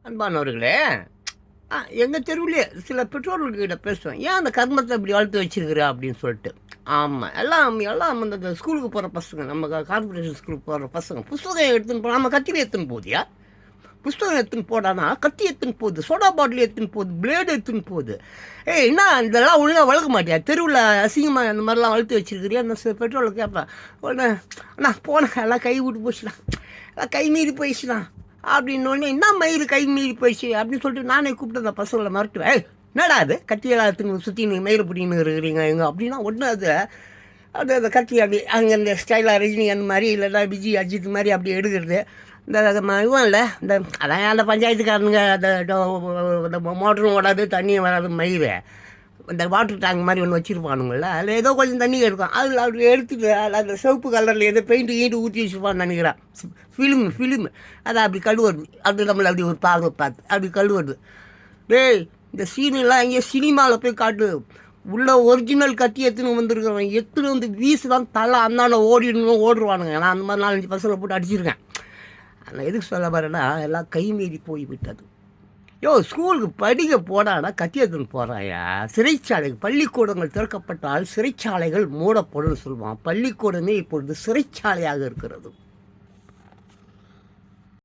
அன்பானவர்களே, எங்கள் தெருவிலே சில பெற்றோர்கள்கிட்ட பேசுவேன். ஏன் அந்த கர்மத்தை இப்படி வளர்த்து வச்சிருக்கிற அப்படின்னு சொல்லிட்டு. ஆமாம், எல்லாம் எல்லாம் இந்த ஸ்கூலுக்கு போகிற பசங்க, நம்ம கார்பரேஷன் ஸ்கூலுக்கு போகிற பசங்க புஸ்தகம் எடுத்துன்னு போனால் நம்ம கத்திரி எடுத்துன்னு போகுதியா? புஸ்தகம் எடுத்துன்னு போடானா கத்தி எடுத்துன்னு போகுது, சோடா பாட்டில் எடுத்துன்னு போகுது, பிளேடு எடுத்துன்னு போகுது. என்ன இதெல்லாம் ஒழுங்காக வளர்க்க மாட்டியா? தெருவில் அசிங்கமாக அந்த மாதிரிலாம் வளர்த்து வச்சிருக்கிறியா? அந்த பெட்ரோலில் கேட்பேன். உடனே அண்ணா போனேன், எல்லாம் கை விட்டு போச்சுலாம், எல்லாம் கை மீறி போயிடுச்சுலாம் அப்படின்னோடனே, என்ன மயிறு கை மீறி போயிடுச்சு அப்படின்னு சொல்லிட்டு நானே கூப்பிட்டு அந்த பசங்களை மறட்டுவேன். என்னடா அது கத்தியெல்லாம் எடுத்துன்னு சுற்றி நீங்கள் மயிறு பிடின்னு இருக்கிறீங்க எங்கே அப்படின்னா ஒன்று அது அந்த கத்தி அப்படி அங்கே இந்த ஸ்டைலாக ரஜினி அந்த மாதிரி இல்லைன்னா விஜய் அஜித் மாதிரி அப்படி எடுக்கிறது. இந்த இவன் இல்லை இந்த அதான் அந்த பஞ்சாயத்துக்காரனுங்க அந்த மோட்டரும் ஓடாது தண்ணியும் வராது மயிறு இந்த வாட்டர் டேங்க் மாதிரி ஒன்று வச்சுருப்பானுங்கள, அதில் ஏதோ கொஞ்சம் தண்ணி இருக்கும், அதில் அப்படி எடுத்துட்டு அதில் அந்த சிவப்பு கலரில் ஏதோ பெயிண்ட்டு கீட்டு ஊற்றி வச்சுருப்பான்னு நினைக்கிறேன். ஃபிலிமு அதை அப்படி கழுவுறது, அப்படி நம்மளை அப்படி ஒரு பார்வை பார்த்து அப்படி கழுவுறது. டேய், இந்த சீனெல்லாம் எங்கேயோ சினிமாவில் போய் காட்டு. உள்ள ஒரிஜினல் கத்தி எடுத்துன்னு வந்துருக்கிறவன் எடுத்துன்னு வந்து வீசு தான் தலை அந்தாண்ட ஓடுவானுங்க. நான் அந்த மாதிரி 4-5 பசங்களை போட்டு அடிச்சிருக்கேன். நான் எதுக்கு சொல்ல வரேன்னா, எல்லாம் கை மீறி போய் விட்டது. ஸ்கூலுக்கு படிக்க போடானா கத்தி எடுத்துன்னு போகிறாயா? சிறைச்சாலைகள், பள்ளிக்கூடங்கள் திறக்கப்பட்டால் சிறைச்சாலைகள் மூடப்படும் சொல்லுவான். பள்ளிக்கூடமே இப்பொழுது சிறைச்சாலையாக இருக்கிறது.